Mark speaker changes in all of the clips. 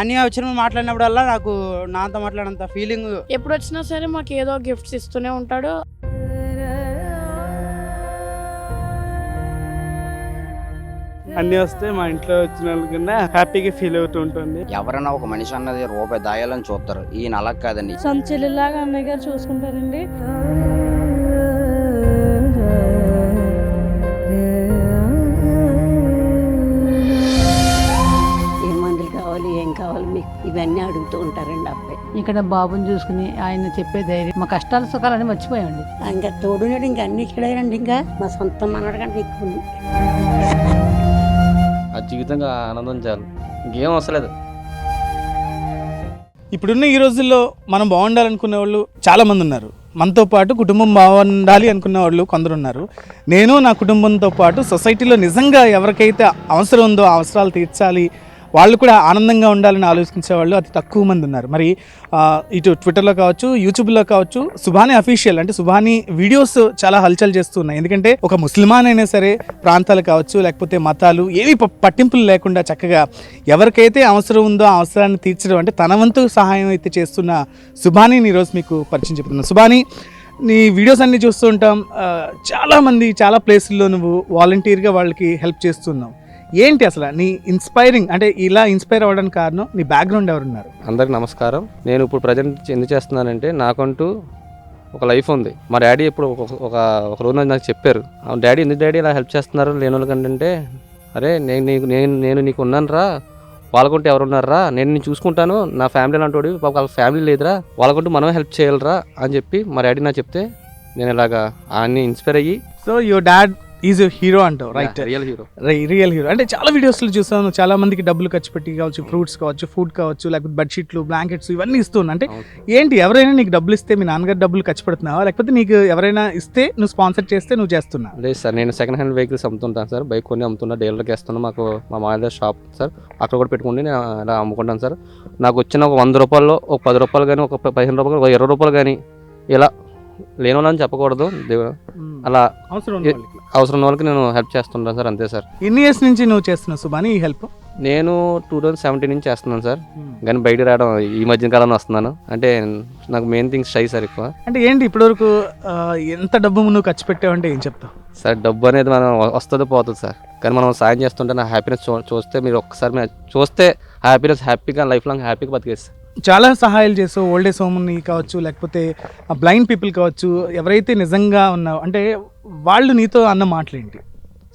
Speaker 1: అన్నయ్య వచ్చిన మాట్లాడినప్పుడల్లా నాకు నాతో మాట్లాడినంత ఫీలింగ్.
Speaker 2: ఎప్పుడు వచ్చినా సరే మాకు ఏదో గిఫ్ట్స్ ఇస్తూనే ఉంటాడు.
Speaker 3: అన్నీ వస్తే మా ఇంట్లో వచ్చిన వాళ్ళకన్నా హ్యాపీగా ఫీల్ అవుతూ ఉంటుంది.
Speaker 4: ఎవరైనా ఒక మనిషి అన్నది రూపాయి దాయాలని చూస్తారు, ఈయన అలా కాదండి.
Speaker 5: సొంత చెల్లిలాగా అన్నయ్య గారు చూసుకుంటారండి.
Speaker 6: ఏ మందులు కావాలి, ఏం కావాలి మీకు ఇవన్నీ అడుగుతూ ఉంటారండి అబ్బాయి.
Speaker 5: ఇక్కడ బాబుని చూసుకుని ఆయన చెప్పే ధైర్యం, మా కష్టాల సుఖాలని మర్చిపోయాండి.
Speaker 6: ఇంకా తోడునాడు, ఇంకా అన్ని ఇక్కడేనండి. ఇంకా మా సొంత మనడు కంటే ఎక్కువ ఉంది.
Speaker 7: ఆ జీవితంగా ఆనందం చాలు, ఇంకేం అవసరం.
Speaker 3: ఇప్పుడున్న ఈ రోజుల్లో మనం బాగుండాలనుకునే వాళ్ళు చాలామంది ఉన్నారు. మనతో పాటు కుటుంబం బాగుండాలి అనుకునే వాళ్ళు కొందరు ఉన్నారు. నేను నా కుటుంబంతో పాటు సొసైటీలో నిజంగా ఎవరికైతే అవసరం ఉందో అవసరాలు తీర్చాలి, వాళ్ళు కూడా ఆనందంగా ఉండాలని ఆలోచించే వాళ్ళు అతి తక్కువ మంది ఉన్నారు. మరి ఇటు ట్విట్టర్లో కావచ్చు, యూట్యూబ్లో కావచ్చు, సుభాని అఫీషియల్ అంటే సుభాని వీడియోస్ చాలా హల్చల్ చేస్తున్నాయి. ఎందుకంటే ఒక ముస్లిమాన్ అయినా సరే ప్రాంతాలు కావచ్చు, లేకపోతే మతాలు ఏవి పట్టింపులు లేకుండా చక్కగా ఎవరికైతే అవసరం ఉందో ఆ అవసరాన్ని తీర్చడం అంటే తన వంతు సహాయం అయితే చేస్తున్న సుభానిని ఈరోజు మీకు పరిచయం చెప్తున్నాను. సుభాని, నీ వీడియోస్ అన్నీ చూస్తూ ఉంటాం. చాలామంది చాలా ప్లేసుల్లో నువ్వు వాలంటీర్గా వాళ్ళకి హెల్ప్ చేస్తున్నావు. ఏంటి అసలు నీ ఇన్స్పైరింగ్, అంటే ఇలా ఇన్స్పైర్ అవ్వడానికి కారణం నీ బ్యాక్గ్రౌండ్ ఎవరున్నారు?
Speaker 7: అందరికి నమస్కారం. నేను ఇప్పుడు ప్రజెంట్ ఎందుకు చేస్తున్నానంటే నాకంటూ ఒక లైఫ్ ఉంది. మా డాడీ ఇప్పుడు ఒక రోజు నాకు చెప్పారు, డాడీ ఎందుకు డాడీ ఇలా హెల్ప్ చేస్తున్నారు లేని వాళ్ళకంటే, అరే నేను నీకు ఉన్నాను రా, వాళ్ళకుంటే ఎవరున్నారా, నేను చూసుకుంటాను, నా ఫ్యామిలీ లాంటి వాళ్ళ ఫ్యామిలీ లేదురా, వాళ్ళకుంటూ మనమే హెల్ప్ చేయాలరా అని చెప్పి మా డాడీ నాకు చెప్తే నేను ఇలాగా ఆయన్ని ఇన్స్పైర్ అయ్యి.
Speaker 3: So your dad is hero అంటావు, right?
Speaker 7: Real hero.
Speaker 3: Real hero అంటే చాలా వీడియోస్లో చూస్తాను, చాలా మందికి డబ్బులు ఖర్చు పెట్టి కావచ్చు, ఫ్రూట్స్ కావచ్చు, ఫుడ్ కావచ్చు, లేకపోతే బెడ్షీట్లు, బ్లాంకెట్స్ ఇవన్నీ ఇస్తున్నా. అంటే ఏంటి, ఎవరైనా నీకు డబ్బులు ఇస్తే మీ నాన్నగారు డబ్బులు ఖర్చు పెడుతున్నావా, లేకపోతే నీకు ఎవరైనా ఇస్తే నువ్వు స్పాన్సర్ చేస్తే నువ్వు చేస్తున్నా?
Speaker 7: లేదు సార్, నేను సెకండ్ హ్యాండ్ వెహికల్స్ అమ్ముతుంటాను సార్. బైక్ కొని అమ్ముతున్నా, డీలర్కి వేస్తున్నాను. మాకు మా మామయ్య షాప్ సార్, అక్కడ కూడా పెట్టుకుంటే నేను ఇలా అమ్ముకుంటాను సార్. నాకు వచ్చిన ఒక 100 రూపాయల్లో ఒక 10 రూపాయలు కానీ, ఒక 15 రూపాయలు, ఒక 20 రూపాయలు కానీ, ఇలా లేని వాళ్ళని చెప్పకూడదు, అలా అవసరం ఉన్న వాళ్ళకి నేను హెల్ప్ చేస్తుంటాను సార్, అంతే సార్.
Speaker 3: ఎన్ని ఇయర్స్ నుంచి నువ్వు చేస్తున్నావు సుభాని ఈ హెల్ప్?
Speaker 7: నేను 2017 నుంచి చేస్తున్నాను సార్, కానీ బయట రావడం ఈ మధ్య కాలంలో వస్తున్నాను. అంటే నాకు మెయిన్ థింగ్స్ షై సార్ ఎక్కువ.
Speaker 3: అంటే ఏంటి ఇప్పటివరకు ఎంత డబ్బు నువ్వు ఖర్చు పెట్టావంటే ఏం చెప్తావు
Speaker 7: సార్? డబ్బు అనేది మనం వస్తుంది పోతుంది సార్, కానీ మనం సాయం చేస్తుంటే నా హ్యాపీనెస్ చూస్తే, మీరు ఒక్కసారి చూస్తే హ్యాపీగా లైఫ్ లాంగ్ హ్యాపీగా బతికేస్తాను.
Speaker 3: చాలా సహాయాలు చేసావు, ఓల్డ్ ఏజ్ హోమ్ని కావచ్చు, లేకపోతే బ్లైండ్ పీపుల్ కావచ్చు, ఎవరైతే నిజంగా ఉన్నావు అంటే వాళ్ళు నీతో అన్న మాటలేంటి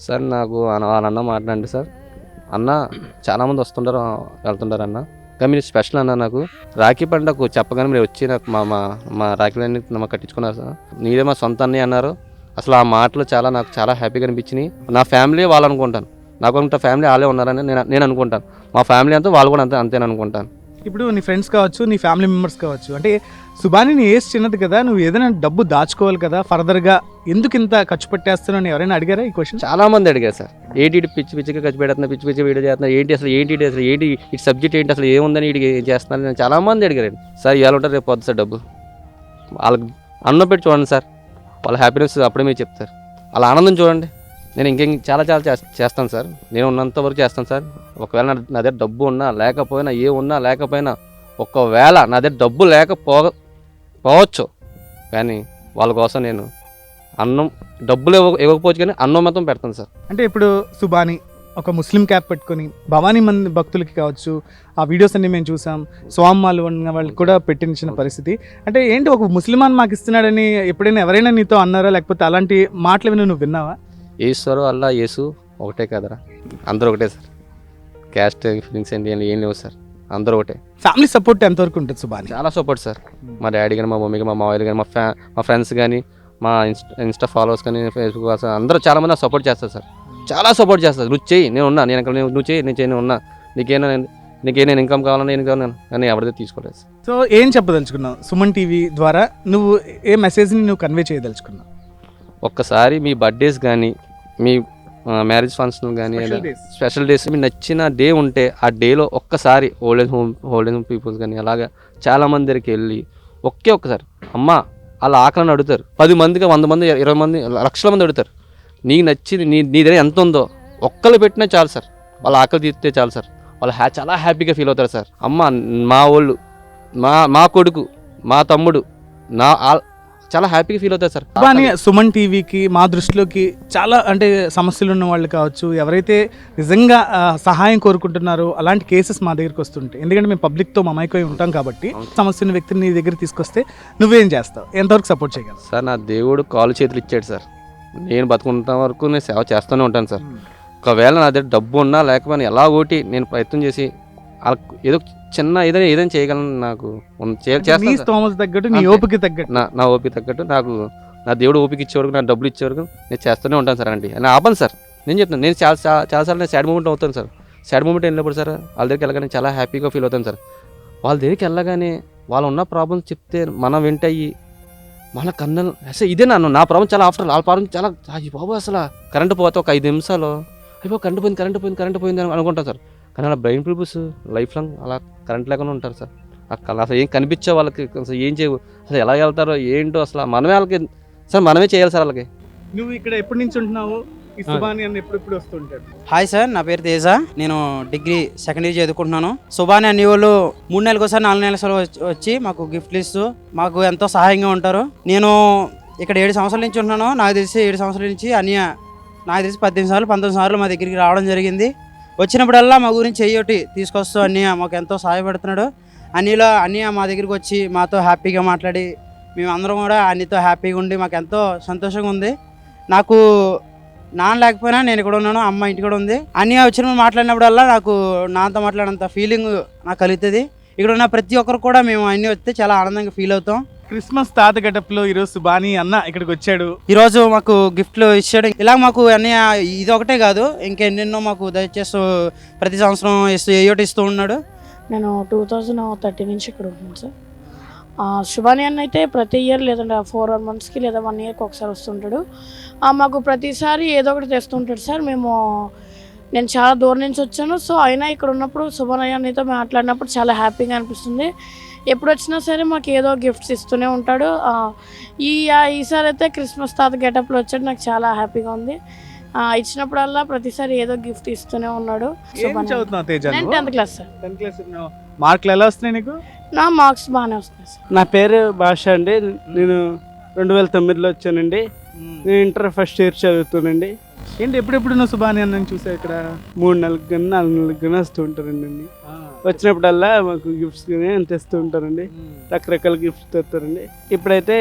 Speaker 7: సార్? నాకు అన్న మాట్లాడండి సార్. అన్న చాలామంది వస్తుంటారు వెళ్తుంటారు అన్న, కానీ మీరు స్పెషల్ అన్న. నాకు రాఖీ పండుగకు చెప్పగానే మీరు వచ్చి నాకు మా రాఖీలన్నీ మాకు కట్టించుకున్నారు సార్. నీదే మా సొంత అన్నయ్య అన్నారు. అసలు ఆ మాటలు నాకు చాలా హ్యాపీగా అనిపించినాయి. నా ఫ్యామిలీ వాళ్ళు అనుకుంటాను, నాకు అంత ఫ్యామిలీ వాళ్ళే ఉన్నారని నేను అనుకుంటాను. మా ఫ్యామిలీ అంతా వాళ్ళు కూడా అంతేనని అనుకుంటాను.
Speaker 3: ఇప్పుడు నీ ఫ్రెండ్స్ కావచ్చు, నీ ఫ్యామిలీ మెంబర్స్ కావచ్చు, అంటే సుభాని నీ ఏజ్ చిన్నది కదా, నువ్వు ఏదైనా డబ్బు దాచుకోవాలి కదా, ఫర్దర్గా ఎందుకు ఇంత ఖర్చు పెట్టేస్తున్నావు అని ఎవరైనా అడిగారా ఈ క్వశ్చన్?
Speaker 7: చాలా మంది అడిగారు సార్, ఏంటి పిచ్చిగా ఖర్చు పెడుతున్నా, పిచ్చి వీడియో చేస్తున్నా, ఏంటి ఈ సబ్జెక్ట్ ఏంటి, అసలు ఏముందని వీడికి ఏం చేస్తున్నారు చాలా మంది అడిగారు సార్. ఇవాళ ఉంటారు, రేపు పోతుంది సార్ డబ్బు. వాళ్ళకి అన్నం పెట్టి చూడండి సార్, వాళ్ళ హ్యాపీనెస్ అప్పుడే మీరు చెప్తారు. వాళ్ళ ఆనందం చూడండి. నేను చాలా చేస్తాను సార్, నేను ఉన్నంత వరకు చేస్తాను సార్. ఒకవేళ నా దగ్గర డబ్బు ఉన్నా లేకపోయినా, లేకపోయినా, ఒకవేళ నా దగ్గర డబ్బు లేకపోవచ్చు, కానీ వాళ్ళ కోసం నేను అన్నం, డబ్బులు ఇవ్వకపోవచ్చు కానీ అన్నం మొత్తం పెడతాను సార్.
Speaker 3: అంటే ఇప్పుడు సుభాని ఒక ముస్లిం క్యాప్ పెట్టుకొని భవానీ మంది భక్తులకి కావచ్చు, ఆ వీడియోస్ అన్ని మేము చూసాం, స్వామ్మాలు ఉన్న వాళ్ళకి కూడా పెట్టించిన పరిస్థితి. అంటే ఏంటి, ఒక ముస్లిమాన్ మాకు ఇస్తున్నాడని ఎప్పుడైనా ఎవరైనా నీతో అన్నారా, లేకపోతే అలాంటి మాటలు నువ్వు విన్నావా?
Speaker 7: ఈశ్వరు అల్లా యేసు ఒకటే కదరా, అందరూ ఒకటే సార్. క్యాస్ట్ ఫీలింగ్స్ ఏంటి ఏం లేవు సార్, అందరూ ఒకటే.
Speaker 3: ఫ్యామిలీ సపోర్ట్ ఎంతవరకు ఉంటుంది సుభాని?
Speaker 7: చాలా సపోర్ట్ సార్. మా డాడీ కానీ, మా మమ్మీ కానీ, మా మామయ్య కానీ, మా ఫ్రెండ్స్ కానీ, మా ఇన్స్టా ఫాలోవర్స్ కానీ, ఫేస్బుక్ అందరూ చాలామంది నాకు సపోర్ట్ చేస్తారు సార్, చాలా సపోర్ట్ చేస్తారు. నువ్వు చేయి, నేను ఉన్నా, నువ్వు చేయి, నేను ఉన్నా, నీకేనా ఇన్కమ్ కావాలని నేను కావాలని, కానీ ఎవరిదే తీసుకోలేదు.
Speaker 3: సో ఏం చెప్పదలుచుకున్నావు సుమన్ టీవీ ద్వారా, నువ్వు ఏ మెసేజ్ని నువ్వు కన్వే చేయదలుచుకున్నావు?
Speaker 7: ఒక్కసారి మీ బర్త్డేస్ కానీ, మీ మ్యారేజ్ ఫంక్షన్ కానీ, స్పెషల్ డేస్ మీకు నచ్చిన డే ఉంటే ఆ డేలో ఒక్కసారి ఓల్డ్ ఏజ్ పీపుల్స్ కానీ అలాగా చాలామంది దగ్గరికి వెళ్ళి ఒక్కసారి అమ్మ అలా ఆకలిని అడుగుతారు. 10 మందికి 100 మంది 20 మంది లక్షల మంది అడుగుతారు. నీకు నచ్చింది నీ దగ్గర ఎంత ఉందో ఒక్కళ్ళు పెట్టినా చాలు సార్, వాళ్ళ ఆకలి తీస్తే చాలు సార్. వాళ్ళు చాలా హ్యాపీగా ఫీల్ అవుతారు సార్. అమ్మ మా వాళ్ళు మా కొడుకు మా తమ్ముడు చాలా హ్యాపీగా ఫీల్ అవుతారు సార్.
Speaker 3: సుబాని సుమన్ టీవీకి మా దృష్టిలోకి చాలా అంటే సమస్యలు ఉన్న వాళ్ళు కావచ్చు, ఎవరైతే నిజంగా సహాయం కోరుకుంటున్నారో అలాంటి కేసెస్ మా దగ్గరికి వస్తుంటాయి. ఎందుకంటే మేము పబ్లిక్తో మమైకై ఉంటాం కాబట్టి సమస్య ఉన్న వ్యక్తిని నీ దగ్గర తీసుకొస్తే నువ్వేం చేస్తావు, ఎంతవరకు సపోర్ట్ చేయగలవు?
Speaker 7: సార్ నా దేవుడు కాలు చేతులు ఇచ్చాడు సార్. నేను బతుకున్నంత వరకు నేను సేవ చేస్తూనే ఉంటాను సార్. ఒకవేళ నా దగ్గర డబ్బు ఉన్నా లేకపోయినా ఎలా ఒకటి నేను ప్రయత్నం చేసి వాళ్ళకు ఏదో చిన్న ఏదైనా చేయగలను. నాకు
Speaker 3: తగ్గట్టు నీ ఓపిక తగ్గట్టు
Speaker 7: నా ఓపిక తగ్గట్టు నాకు నా దేవుడు ఓపిక ఇచ్చేవరకు నా డబ్బులు ఇచ్చేవరకు నేను చేస్తూనే ఉంటాను సార్. అంటే నేను ఆపను సార్. నేను చెప్తాను, నేను చాలాసార్లు నేను సాడ్ మూమెంట్ అవుతాను సార్. సాడ్ మూమెంట్ వెళ్ళినప్పుడు సార్ వాళ్ళ దగ్గరికి వెళ్ళగానే చాలా హ్యాపీగా ఫీల్ అవుతాను సార్. వాళ్ళ దగ్గరికి వెళ్ళగానే వాళ్ళు ఉన్న ప్రాబ్లమ్స్ చెప్తే మనం వింటాయి మన కన్ను అసలు ఇదే నా ప్రాబ్లం చాలా ఆఫ్టర్ వాళ్ళ ప్రాబ్లం చాలా బాబు అసలు కరెంటు పోతే ఒక 5 నిమిషాలు అయిపో కరెంటు పోయింది అని అనుకుంటాను సార్. కానీ అలా బ్రెయిన్ పీపుల్స్ లైఫ్ లాంగ్ అలా కరెంట్ లేకుండా ఉంటారు సార్. అసలు ఏం కనిపించే వాళ్ళకి అసలు ఏం చేయవు, అసలు ఎలా వెళ్తారో ఏంటో అసలు మనమే వాళ్ళకి సార్ మనమే చేయాలి సార్ వాళ్ళకి.
Speaker 3: నువ్వు ఇక్కడ ఎప్పటి నుంచి ఉంటున్నావు? సుబాని అన్న ఎప్పుడు వస్తుంటాడు?
Speaker 1: హాయ్ సార్, నా పేరు తేజ. నేను డిగ్రీ సెకండ్ ఇయర్ చదువుకుంటున్నాను. సుబాని అన్ని వాళ్ళు 3 నెలలకు ఒకసారి 4 నెలలు వచ్చి మాకు గిఫ్ట్లు ఇస్తూ మాకు ఎంతో సహాయంగా ఉంటారు. నేను ఇక్కడ 7 సంవత్సరాల నుంచి ఉంటున్నాను. నాకు తెలిసి 7 సంవత్సరాల నుంచి అన్నయ్య నాకు తెలిసి 18 సార్లు 19 సార్లు మా దగ్గరికి రావడం జరిగింది. వచ్చినప్పుడల్లా మా గురించి చెయ్యొట్టి తీసుకొస్తూ అన్నయ్య మాకు ఎంతో సహాయపడుతున్నాడు. అన్నయ్య మా దగ్గరికి వచ్చి మాతో హ్యాపీగా మాట్లాడి మేమందరం కూడా అన్నితో హ్యాపీగా ఉండి మాకు ఎంతో సంతోషంగా ఉంది. నాకు నాన్న లేకపోయినా నేను ఇక్కడ ఉన్నాను, అమ్మ ఇంటి కూడా ఉంది. అన్నయ్య వచ్చినప్పుడు మాట్లాడినప్పుడల్లా నాకు నాన్నతో మాట్లాడినంత ఫీలింగ్ నాకు కలుగుతుంది. ఇక్కడ ఉన్న ప్రతి ఒక్కరు కూడా మేము అన్నీ వస్తే చాలా ఆనందంగా ఫీల్ అవుతాం.
Speaker 3: క్రిస్మస్ తాత గెటప్లో ఈరోజు సుబాని అన్న ఇక్కడికి వచ్చాడు.
Speaker 1: ఈరోజు మాకు గిఫ్ట్లు ఇచ్చాడు. ఇలా మాకు అన్నయ్య ఇది ఒకటే కాదు, ఇంకెన్నెన్నో మాకు దయచేస్తూ ప్రతి సంవత్సరం ఇస్తూ ఉన్నాడు.
Speaker 2: నేను 2013 నుంచి ఇక్కడ ఉంటున్నాను సార్. శుభాని అన్న అయితే ప్రతి ఇయర్ లేదంటే 4 monthsకి లేదా 1 yearకి ఒకసారి వస్తుంటాడు. మాకు ప్రతిసారి ఏదో ఒకటి తెస్తుంటాడు సార్. నేను చాలా దూరం నుంచి వచ్చాను. సో అయినా ఇక్కడ ఉన్నప్పుడు శుభాని అన్నతో మాట్లాడినప్పుడు చాలా హ్యాపీగా అనిపిస్తుంది. ఎప్పుడు వచ్చినా సరే మాకు ఏదో గిఫ్ట్స్ ఇస్తూనే ఉంటాడు. ఈసారి అయితే క్రిస్మస్ తాత గెటప్లో వచ్చాడు. నాకు చాలా హ్యాపీగా ఉంది. ఇచ్చినప్పుడల్లా ప్రతిసారి ఏదో గిఫ్ట్ ఇస్తూనే ఉన్నాడు. నేను 10th క్లాస్ సార్.
Speaker 3: మార్కులు ఎలా వస్తున్నాయి నీకు?
Speaker 2: నా మార్క్స్ బాగానే వస్తున్నాయి సార్.
Speaker 8: నా పేరు భాష అండి. నేను 2009లో వచ్చానండి. నేను ఇంటర్ ఫస్ట్ ఇయర్ చదువుతానండి.
Speaker 3: ఏంటి ఎప్పుడెప్పుడు నువ్వు సుబాని అన్నని చూసా? ఇక్కడ
Speaker 8: 3 నెలలకు కానీ 4 నెలలకు కానీ వస్తూ ఉంటారండి. వచ్చినప్పుడల్లా మాకు గిఫ్ట్స్ కానీ తెస్తూ ఉంటారండి. రకరకాల గిఫ్ట్స్ తెస్తారండి. ఇప్పుడైతే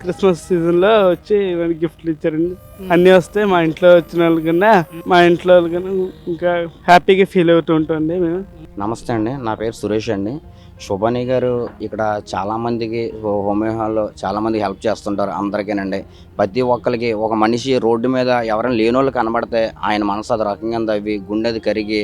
Speaker 8: క్రిస్మస్ సీజన్లో వచ్చి మనకి గిఫ్ట్లు ఇచ్చారండి. అన్నీ వస్తే మా ఇంట్లో వచ్చిన వాళ్ళకన్నా మా ఇంట్లో వాళ్ళకన్నా ఇంకా హ్యాపీగా ఫీల్ అవుతూ ఉంటామండి మేము.
Speaker 4: నమస్తే అండి, నా పేరు సురేష్ అండి. శుభాని గారు ఇక్కడ చాలామందికి హోమియోలో చాలామందికి హెల్ప్ చేస్తుంటారు. అందరికీనండి ప్రతి ఒక్కరికి ఒక మనిషి రోడ్డు మీద ఎవరైనా లేని వాళ్ళు కనబడితే ఆయన మనసు అది రకంగా తవ్వి గుండెది కరిగి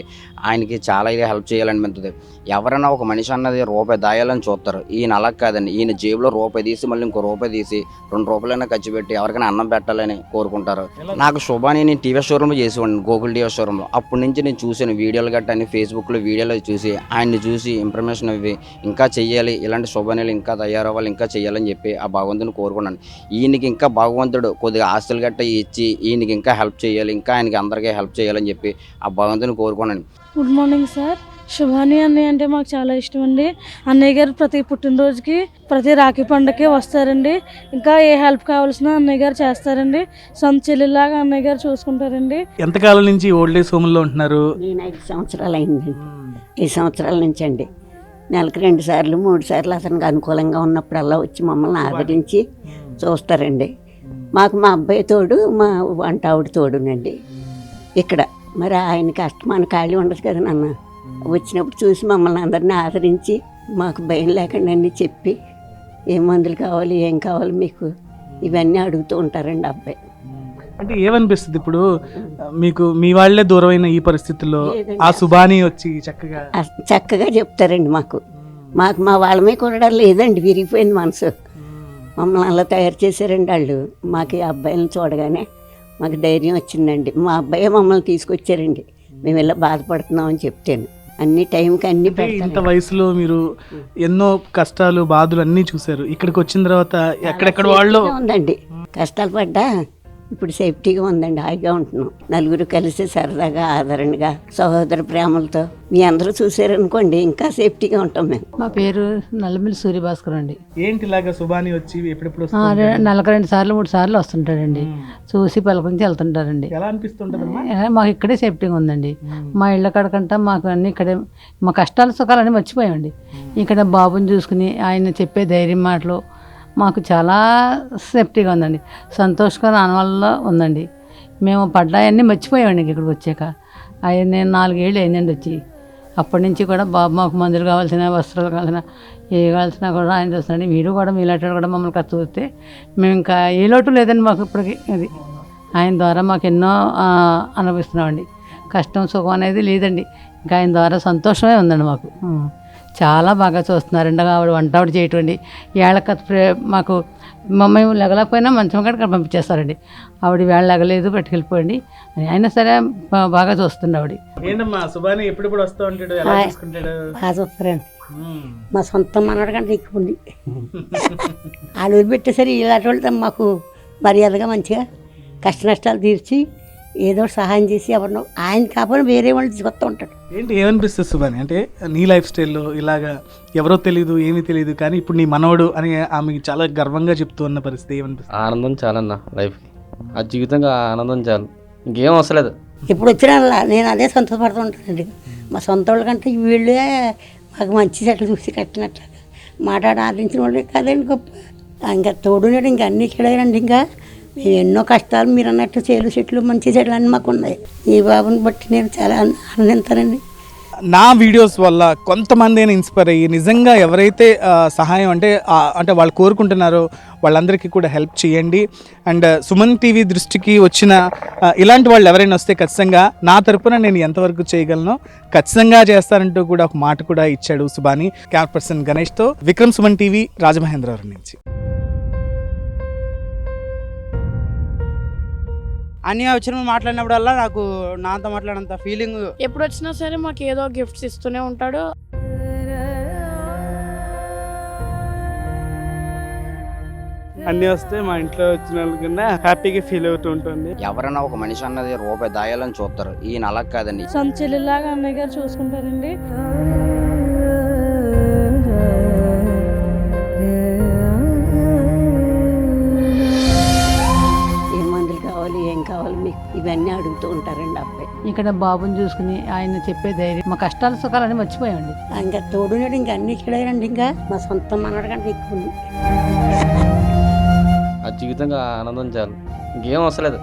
Speaker 4: ఆయనకి చాలా ఇది హెల్ప్ చేయాలనిపిస్తుంది. ఎవరైనా ఒక మనిషి అన్నది రూపాయి దాయాలని చూస్తారు. ఈయన అలా కాదండి. ఈయన జేబులో రూపాయి తీసి మళ్ళీ ఇంకో రూపాయి తీసి 2 రూపాయలైనా ఖర్చు పెట్టి ఎవరికైనా అన్నం పెట్టాలని కోరుకుంటారు. నాకు శుభాని నేను టీవీ షోరూంలో చేసేవాడిని, గూగుల్ టీవీ షోరూంలో. అప్పటి నుంచి నేను చూసాను వీడియోలు గట్టా అని ఫేస్బుక్లో వీడియోలో చూసి ఆయన్ని చూసి ఇన్ఫర్మేషన్ అవి ఇంకా చెయ్యాలి, ఇలాంటి శుభానీలు ఇంకా తయారవ్వాలి, ఇంకా చెయ్యాలని చెప్పి ఆ భగవంతుని కోరుకున్నాను. ఈయనకి ఇంకా భగవంతుడు కొద్దిగా ఆస్తులు గట్ట ఇచ్చి ఈయనకి ఇంకా హెల్ప్ చేయాలి, ఇంకా ఆయనకి అందరికీ హెల్ప్ చేయాలని చెప్పి ఆ భగవంతుని కోరుకున్నాను.
Speaker 9: Good morning sir. శుభాని అన్నయ్య అంటే మాకు చాలా ఇష్టం అండి. అన్నయ్య గారు ప్రతి పుట్టినరోజుకి ప్రతి రాఖీ పండుగకి వస్తారండి. ఇంకా ఏ హెల్ప్ కావాల్సిన అన్నయ్య గారు చేస్తారండి. సొంత చెల్లిలాగా అన్నయ్య గారు చూసుకుంటారండి.
Speaker 3: ఎంతకాలం నుంచి ఓల్డ్ ఏజ్ హోమ్లో ఉంటున్నారు?
Speaker 6: నేను 5 సంవత్సరాలు అయిందండి. 5 సంవత్సరాల నుంచి అండి. నెలకు 2 సార్లు 3 సార్లు అతనికి అనుకూలంగా ఉన్నప్పుడల్లా వచ్చి మమ్మల్ని ఆదరించి చూస్తారండి. మాకు మా అబ్బాయి తోడు, మా వంట ఆవిడ తోడునండి ఇక్కడ. మరి ఆయనకి అష్టమాన ఖాళీ ఉండదు కదా నాన్న. వచ్చినప్పుడు చూసి మమ్మల్ని అందరినీ ఆదరించి మాకు భయం లేకుండా అన్నీ చెప్పి ఏ మందులు కావాలి, ఏం కావాలి మీకు ఇవన్నీ అడుగుతూ ఉంటారండి అబ్బాయి.
Speaker 3: అంటే ఏమనిపిస్తుంది ఇప్పుడు మీకు మీ వాళ్ళే దూరమైన ఈ పరిస్థితుల్లో ఆ సుబాని వచ్చి
Speaker 6: చక్కగా చెప్తారండి. మాకు మా వాళ్ళమే కూడా లేదండి, విరిగిపోయింది మనసు. మమ్మల్ని అలా తయారు చేశారండి వాళ్ళు. మాకు ఈ అబ్బాయిని చూడగానే మాకు ధైర్యం వచ్చిందండి. మా అబ్బాయి మమ్మల్ని తీసుకొచ్చారండి. మేము ఇలా బాధపడుతున్నామని చెప్తాను. అన్ని టైంకి అన్ని
Speaker 3: ఇంత వయసులో మీరు ఎన్నో కష్టాలు బాధలు అన్నీ చూసారు. ఇక్కడికి వచ్చిన తర్వాత ఎక్కడెక్కడ వాళ్ళు
Speaker 6: ఉందండి కష్టాలు పడ్డా ఇప్పుడు సేఫ్టీగా ఉందండి, హాయిగా ఉంటున్నాం. నలుగురు కలిసి సరదాగా ఆదరణగా సహోదర ప్రేమలతో మీ అందరూ చూసారనుకోండి ఇంకా సేఫ్టీగా ఉంటాం మేము.
Speaker 5: మా పేరు నల్లమిల్లి సూర్యభాస్కర్ అండి.
Speaker 3: ఏంటి ఇలాగా సుబాని వచ్చి ఎప్పుడెప్పుడు
Speaker 5: నెలకు 2 సార్లు 3 సార్లు వస్తుంటాడండి. చూసి పలకరించి వెళ్తుంటారండి.
Speaker 3: ఎలా అనిపిస్తుంటదమ్మా?
Speaker 5: మాకు ఇక్కడే సేఫ్టీగా ఉందండి. మా ఇళ్ళ కాడకంటే మాకు అన్ని ఇక్కడే, మా కష్టాలు సుఖాలన్నీ మర్చిపోయామండి. ఇక్కడ బాబుని చూసుకుని ఆయన చెప్పే ధైర్యం మాటలు మాకు చాలా సేఫ్టీగా ఉందండి. సంతోషకర ఆనందంలో ఉందండి. మేము పడ్డాయన్నీ మర్చిపోయామండి ఇక్కడికి వచ్చాక. ఆయన నేను 4 ఏళ్ళు అయిందండి వచ్చి. అప్పటి నుంచి కూడా బాబు మాకు మందులు కావాల్సిన, వస్త్రాలు కావాల్సిన, ఏ కావాల్సినా కూడా ఆయన చూస్తున్నాడు. మీరు కూడా మీలాంటి కూడా మమ్మల్ని ఖర్చు చూస్తే మేము ఇంకా ఏ లోటు లేదండి మాకు ఇప్పటికి. అది ఆయన ద్వారా మాకు ఎన్నో అనుభవిస్తున్నామండి. కష్టం సుఖం అనేది లేదండి. ఇంకా ఆయన ద్వారా సంతోషమే ఉందండి మాకు. చాలా బాగా చూస్తున్నారండి. ఆవిడ వంట ఆవిడ చేయటండి. ఏళ్ళకి మాకు మేము లెగలేకపోయినా మంచం కాడ పంపించేస్తారండి. ఆవిడ వేళ లెగలేదు పట్టుకెళ్ళిపోయింది అని అయినా సరే బాగా చూస్తుంది ఆవిడ.
Speaker 3: ఏంటమ్మా సుబాని ఎప్పుడు వస్తూ ఉంటాడు, ఎలా చూసుకుంటాడు?
Speaker 6: బాగా చూస్తారండి. మా సొంత మనవాడి కంటే ఎక్కువ ఉంది. వాళ్ళు వదిలిపెట్టేసరి ఇలాంటి వాళ్ళతో మాకు మర్యాదగా మంచిగా కష్ట నష్టాలు తీర్చి ఏదో సహాయం చేసి ఎవరినో ఆయన కాకపోయినా వేరే వాళ్ళు తీసుకొస్తూ ఉంటాడు.
Speaker 3: ఏంటి ఏమనిపిస్తుంది సుబాని? అంటే నీ లైఫ్ స్టైల్లో ఇలాగా ఎవరో తెలియదు, ఏమీ తెలియదు, కానీ ఇప్పుడు నీ మనవడు అని ఆమె చాలా గర్వంగా చెప్తూ ఉన్న పరిస్థితి ఏమనిపిస్తుంది?
Speaker 7: ఆనందం చాలన్న లైఫ్, ఆ జీవితంగా ఆనందం చాలు, ఇంకేం అవసరం లేదు.
Speaker 6: ఇప్పుడు వచ్చినా నేను అదే సంతోషపడుతూ ఉంటానండి. మా సొంత వాళ్ళ కంటే వీళ్ళే మాకు మంచి చెట్లు చూసి కట్టినట్లుగా మాట్లాడి ఆదరించిన వాళ్ళే కదండి గొప్ప. ఇంకా తోడున్నాడు, ఇంకా అన్నీ ఇక్కడేనండి. ఇంకా మేము ఎన్నో కష్టాలు మీరు అన్నట్టు చేలు చెట్లు మంచి చెట్లు అన్నీ మాకు ఉన్నాయి. ఈ బాబుని బట్టి నేను చాలా ఆనందిస్తానండి.
Speaker 3: నా వీడియోస్ వల్ల కొంతమంది అయినా ఇన్స్పైర్ అయ్యి నిజంగా ఎవరైతే సహాయం అంటే వాళ్ళు కోరుకుంటున్నారో వాళ్ళందరికీ కూడా హెల్ప్ చేయండి. అండ్ సుమన్ టీవీ దృష్టికి వచ్చిన ఇలాంటి వాళ్ళు ఎవరైనా వస్తే ఖచ్చితంగా నా తరపున నేను ఎంతవరకు చేయగలను ఖచ్చితంగా చేస్తానంటూ కూడా ఒక మాట కూడా ఇచ్చాడు సుబాని. కెమెరా పర్సన్ గణేష్తో విక్రమ్, సుమన్ టీవీ, రాజమహేంద్రవరం నుంచి.
Speaker 1: అన్నీ వచ్చిన మాట్లాడినప్పుడల్లా నాకు నాతో మాట్లాడినంత ఫీలింగ్.
Speaker 2: ఎప్పుడు వచ్చినా సరే మాకు ఏదో గిఫ్ట్స్ ఇస్తూనే ఉంటాడు.
Speaker 8: అన్నీ వస్తే మా ఇంట్లో వచ్చిన వాళ్ళకన్నా హ్యాపీగా ఫీల్ అవుతూ ఉంటుంది.
Speaker 4: ఎవరైనా ఒక మనిషి అన్నది రూపాయి దాయాలని చూస్తారు, ఈయన అలా కాదండి.
Speaker 9: సొంత చెల్లిలాగా అన్నయ్య గారు చూసుకుంటారండి.
Speaker 6: ఏం కావాలి మీకు ఇవన్నీ అడుగుతూ ఉంటారండి అబ్బాయి.
Speaker 5: ఇక్కడ బాబుని చూసుకుని ఆయన చెప్పే ధైర్యం, మా కష్టాలు సుఖాలన్నీ మర్చిపోయామండి.
Speaker 6: ఇంకా తోడున్నాడు, ఇంకా అన్ని ఇక్కడేనండి. ఇంకా మా సొంత మనవాడి కంటే ఎక్కువ ఉంది.
Speaker 7: ఆ జీవితంగా ఆనందం చాలు, ఇంకేం అవసరం లేదు.